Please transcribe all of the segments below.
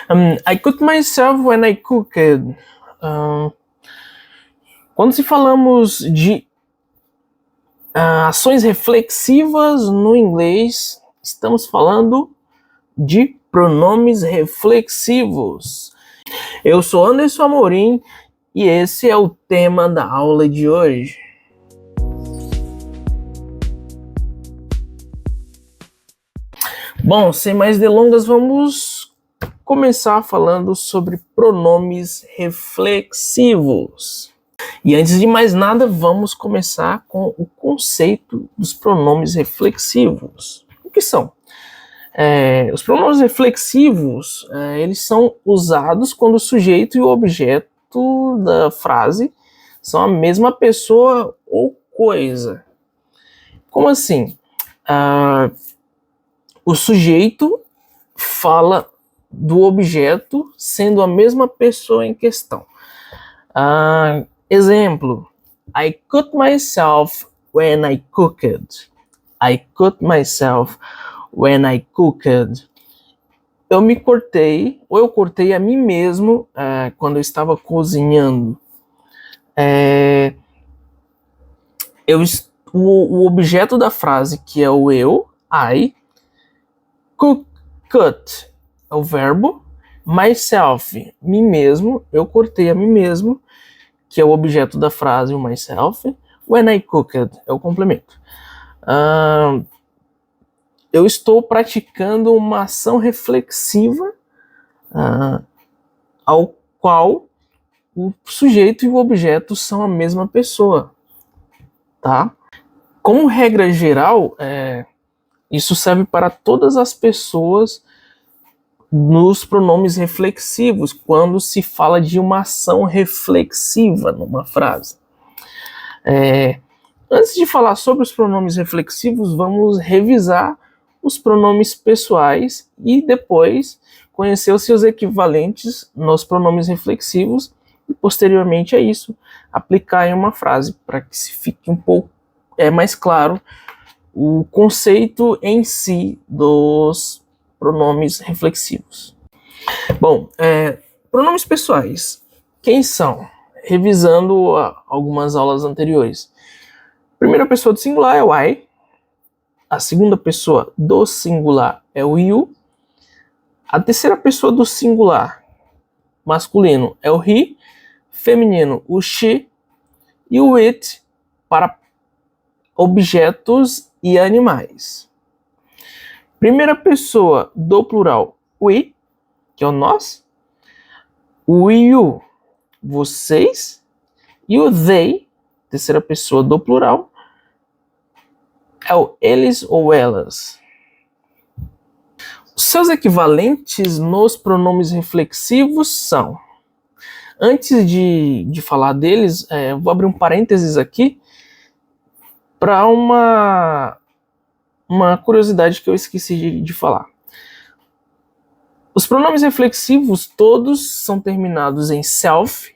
I cut myself when I cooked. Quando se falamos de ações reflexivas no inglês, estamos falando de pronomes reflexivos. Eu sou Anderson Amorim e esse é o tema da aula de hoje. Bom, sem mais delongas, vamos começar falando sobre pronomes reflexivos. E antes de mais nada, vamos começar com o conceito dos pronomes reflexivos. O que são? Os pronomes reflexivos, eles são usados quando o sujeito e o objeto da frase são a mesma pessoa ou coisa. Como assim? O sujeito fala do objeto sendo a mesma pessoa em questão. Exemplo, I cut myself when I cooked. I cut myself when I cooked. Eu me cortei, ou eu cortei a mim mesmo quando eu estava cozinhando. O objeto da frase, que é o eu, I, cut é o verbo, myself, mim mesmo, eu cortei a mim mesmo, que é o objeto da frase, o myself, when I cooked é o complemento. Eu estou praticando uma ação reflexiva ao qual o sujeito e o objeto são a mesma pessoa, tá? Como regra geral, isso serve para todas as pessoas nos pronomes reflexivos, quando se fala de uma ação reflexiva numa frase. Antes de falar sobre os pronomes reflexivos, vamos revisar os pronomes pessoais e depois conhecer os seus equivalentes nos pronomes reflexivos e, posteriormente a isso, aplicar em uma frase para que se fique um pouco mais claro o conceito em si dos pronomes reflexivos. Bom, pronomes pessoais. Quem são? Revisando algumas aulas anteriores. Primeira pessoa do singular é o I. A segunda pessoa do singular é o you. A terceira pessoa do singular masculino é o he. Feminino, o she. E o it para objetos e animais. Primeira pessoa do plural, we, que é o nós. O you, vocês. E o they, terceira pessoa do plural, é o eles ou elas. Os seus equivalentes nos pronomes reflexivos são... Antes de falar deles, vou abrir um parênteses aqui para uma curiosidade que eu esqueci de falar. Os pronomes reflexivos todos são terminados em self,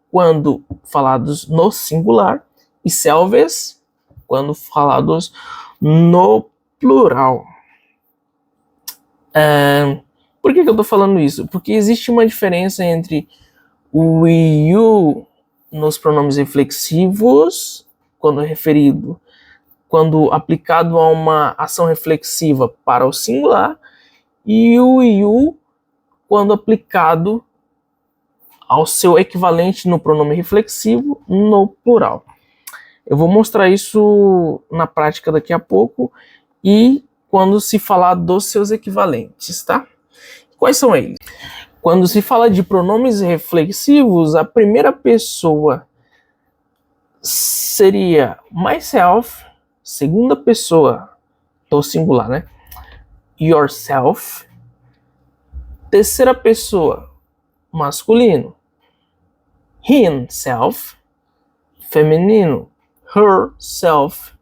quando falados no singular, e selves, quando falados no plural. Por que eu estou falando isso? Porque existe uma diferença entre o you nos pronomes reflexivos, quando aplicado a uma ação reflexiva para o singular, e o you quando aplicado ao seu equivalente no pronome reflexivo no plural. Eu vou mostrar isso na prática daqui a pouco e quando se falar dos seus equivalentes, tá? Quais são eles? Quando se fala de pronomes reflexivos, a primeira pessoa seria myself, segunda pessoa do singular, né? Yourself. Terceira pessoa, masculino, himself. Feminino, herself.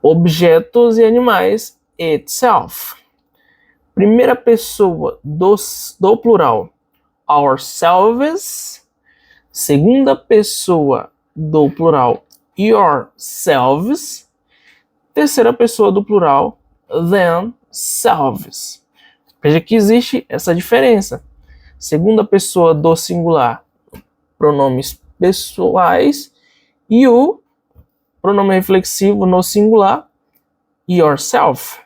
Objetos e animais, itself. Primeira pessoa do plural, ourselves. Segunda pessoa do plural, yourselves. Terceira pessoa do plural, themselves. Veja que existe essa diferença. Segunda pessoa do singular, pronomes pessoais, e o pronome reflexivo no singular, yourself.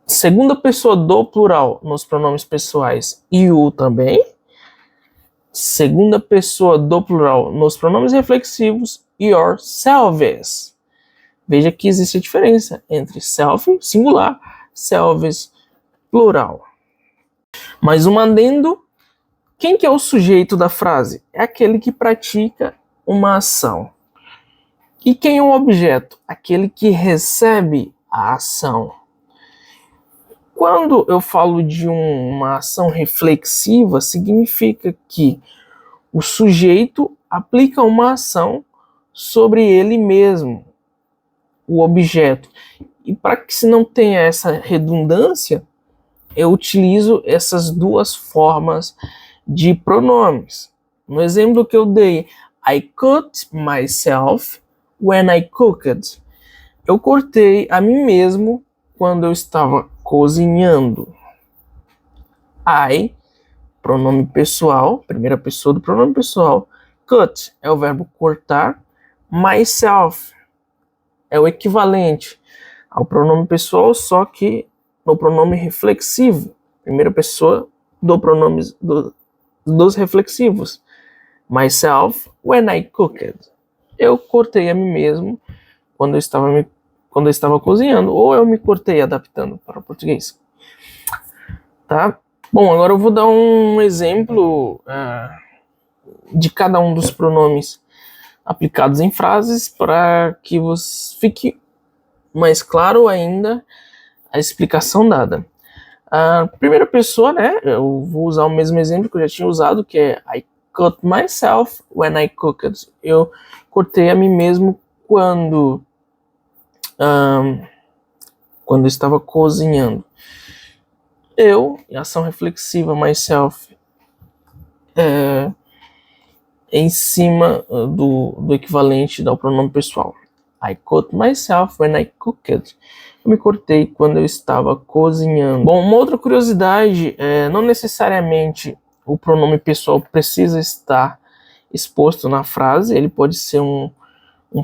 Segunda pessoa do plural nos pronomes pessoais, you também. Segunda pessoa do plural nos pronomes reflexivos, yourselves. Veja que existe a diferença entre self, singular, selves, plural. Mais um adendo. Quem que é o sujeito da frase? É aquele que pratica uma ação. E quem é o objeto? Aquele que recebe a ação. Quando eu falo de uma ação reflexiva, significa que o sujeito aplica uma ação sobre ele mesmo, o objeto. E para que se não tenha essa redundância, eu utilizo essas duas formas de pronomes. No exemplo que eu dei, I cut myself when I cooked. Eu cortei a mim mesmo quando eu estava cozinhando. I, pronome pessoal, primeira pessoa do pronome pessoal. Cut é o verbo cortar. Myself é o equivalente ao pronome pessoal, só que no pronome reflexivo. Primeira pessoa do pronome dos reflexivos. Myself when I cooked. Eu cortei a mim mesmo quando eu estava cozinhando, ou eu me cortei adaptando para o português. Tá? Bom, agora eu vou dar um exemplo de cada um dos pronomes aplicados em frases para que fique mais claro ainda a explicação dada. A primeira pessoa, né, eu vou usar o mesmo exemplo que eu já tinha usado, que é I cut myself when I cooked. Eu cortei a mim mesmo quando estava cozinhando. Eu, ação reflexiva, myself, em cima do equivalente do pronome pessoal. I cut myself when I cooked. Eu me cortei quando eu estava cozinhando. Bom, uma outra curiosidade, não necessariamente o pronome pessoal precisa estar exposto na frase, ele pode ser um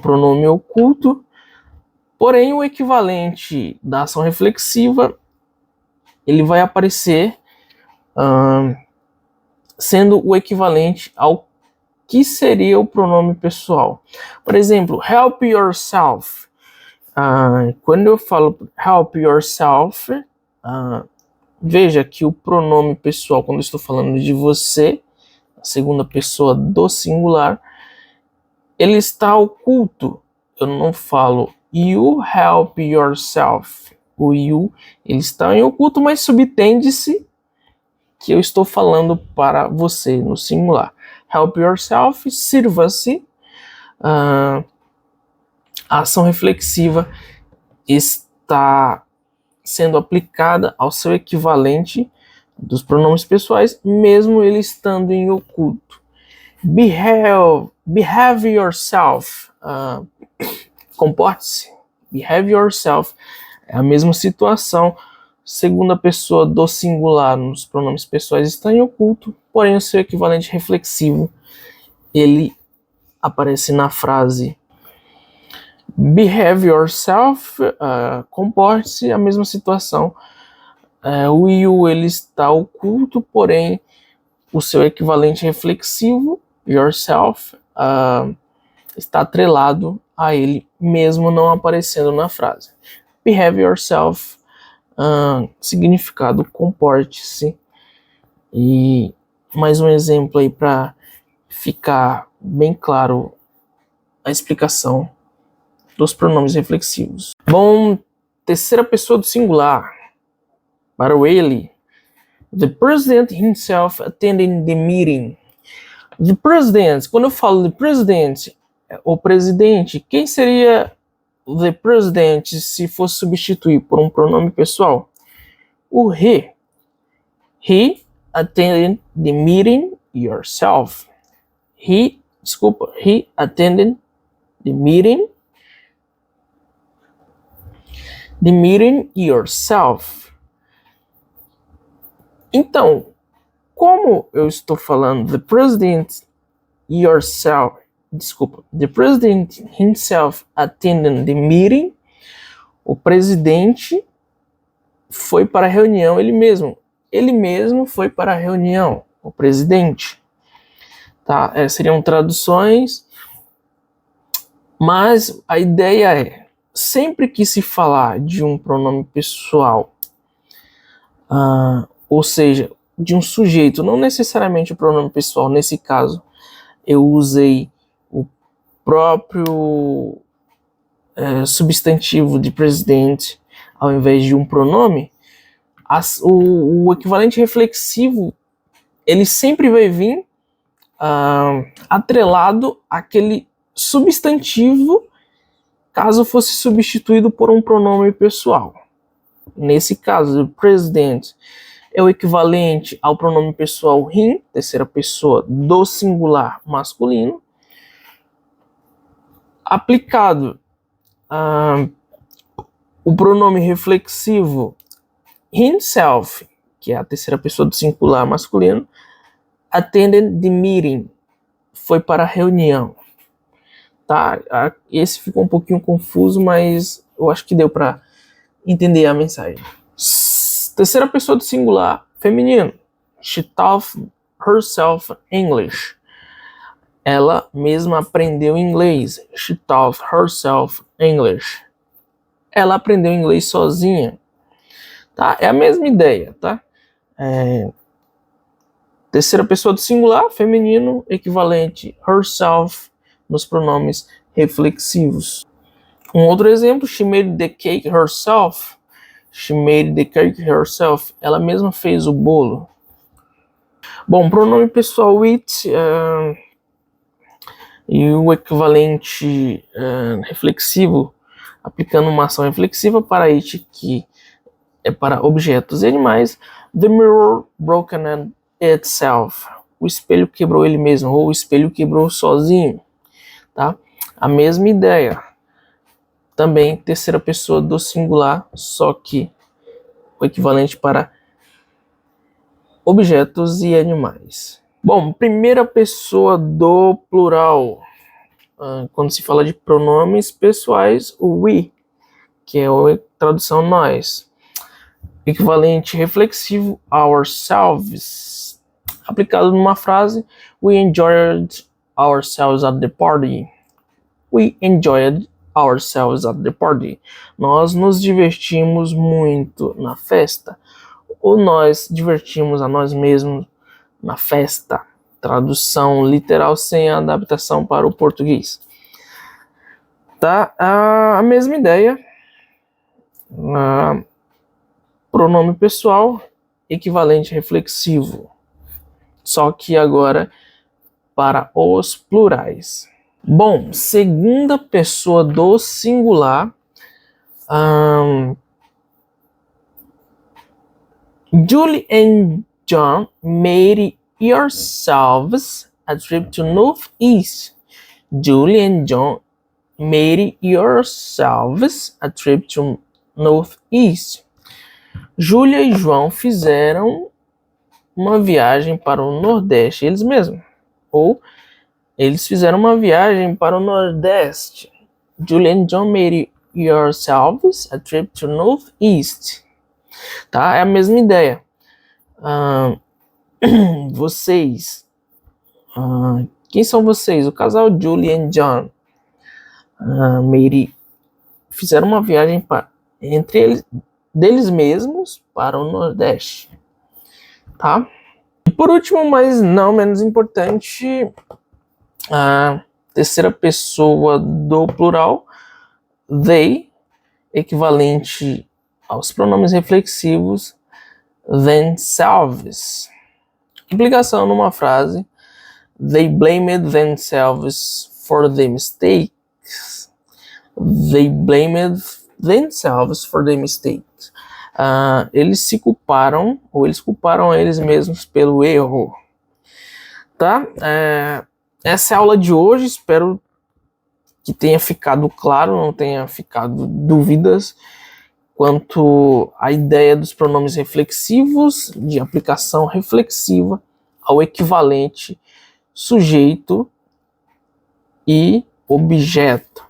pronome oculto, porém o equivalente da ação reflexiva, ele vai aparecer sendo o equivalente ao que seria o pronome pessoal. Por exemplo, help yourself. Quando eu falo help yourself, veja que o pronome pessoal, quando eu estou falando de você, a segunda pessoa do singular, ele está oculto. Eu não falo you help yourself. O you, ele está em oculto, mas subtende-se que eu estou falando para você no singular. Help yourself, sirva-se. A ação reflexiva está sendo aplicada ao seu equivalente dos pronomes pessoais, mesmo ele estando em oculto. Behave yourself. Comporte-se. Behave yourself. É a mesma situação. Segunda pessoa do singular nos pronomes pessoais está em oculto, porém o seu equivalente reflexivo, ele aparece na frase. Behave yourself, comporte-se, a mesma situação. O you, ele está oculto, porém o seu equivalente reflexivo, yourself, está atrelado a ele, mesmo não aparecendo na frase. Behave yourself, significado comporte-se. E mais um exemplo aí para ficar bem claro a explicação dos pronomes reflexivos. Bom, terceira pessoa do singular, para o ele. The president himself attending the meeting. The president, quando eu falo de president, o presidente, quem seria the president se fosse substituir por um pronome pessoal? O he. He attended the meeting yourself. He attended the meeting yourself. Então, como eu estou falando, the president himself attended the meeting, o presidente foi para a reunião ele mesmo foi para a reunião, o presidente. Tá? Seriam traduções, mas a ideia é, sempre que se falar de um pronome pessoal, ou seja, de um sujeito, não necessariamente o pronome pessoal, nesse caso, eu usei o próprio substantivo de presidente ao invés de um pronome, o equivalente reflexivo, ele sempre vai vir atrelado àquele substantivo, caso fosse substituído por um pronome pessoal. Nesse caso, o president é o equivalente ao pronome pessoal him, terceira pessoa do singular masculino, aplicado o pronome reflexivo himself, que é a terceira pessoa do singular masculino, attended the meeting, foi para a reunião. Tá? Esse ficou um pouquinho confuso, mas eu acho que deu para entender a mensagem. Terceira pessoa do singular feminino, she taught herself English. Ela mesma aprendeu inglês. She taught herself English. Ela aprendeu inglês sozinha. Tá? É a mesma ideia, tá? Terceira pessoa do singular feminino, equivalente herself nos pronomes reflexivos. Um outro exemplo, she made the cake herself. She made the cake herself. Ela mesma fez o bolo. Bom, pronome pessoal it e o equivalente reflexivo, aplicando uma ação reflexiva para it, que é para objetos e animais. The mirror broken itself. O espelho quebrou ele mesmo, ou o espelho quebrou sozinho. Tá? A mesma ideia. Também terceira pessoa do singular, só que o equivalente para objetos e animais. Bom, primeira pessoa do plural. Quando se fala de pronomes pessoais, o we, que é a tradução nós. Equivalente reflexivo, ourselves. Aplicado numa frase, we enjoyed ourselves at the party. We enjoyed ourselves at the party. Nós nos divertimos muito na festa. Ou nós divertimos a nós mesmos na festa. Tradução literal sem adaptação para o português. Tá? A mesma ideia. Pronome pessoal, equivalente reflexivo. Só que agora para os plurais. Bom, segunda pessoa do singular. Julie and John made yourselves a trip to Northeast. Julie and John made yourselves a trip to Northeast. Júlia e João fizeram uma viagem para o Nordeste, eles mesmos. Ou eles fizeram uma viagem para o Nordeste. Julia and John made yourselves a trip to Northeast. Tá? É a mesma ideia. Vocês. Quem são vocês? O casal Julie and John fizeram uma viagem entre eles, deles mesmos para o Nordeste. Tá? E por último, mas não menos importante, a terceira pessoa do plural, they, equivalente aos pronomes reflexivos, themselves. Implicação numa frase, they blamed themselves for the mistakes. They blamed themselves for the mistakes. Eles se culparam, ou eles culparam a eles mesmos pelo erro. Tá? Essa é a aula de hoje, espero que tenha ficado claro, não tenha ficado dúvidas quanto à ideia dos pronomes reflexivos, de aplicação reflexiva ao equivalente sujeito e objeto.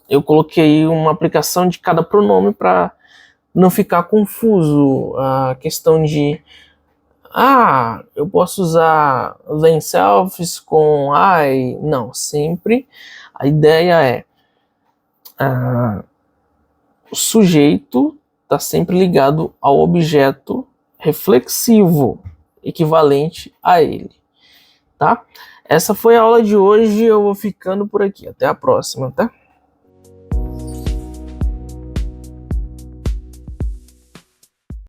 Eu coloquei uma aplicação de cada pronome para não ficar confuso. A questão de eu posso usar themselves com I. Não, sempre a ideia é o sujeito está sempre ligado ao objeto reflexivo, equivalente a ele, tá? Essa foi a aula de hoje, eu vou ficando por aqui. Até a próxima, tá?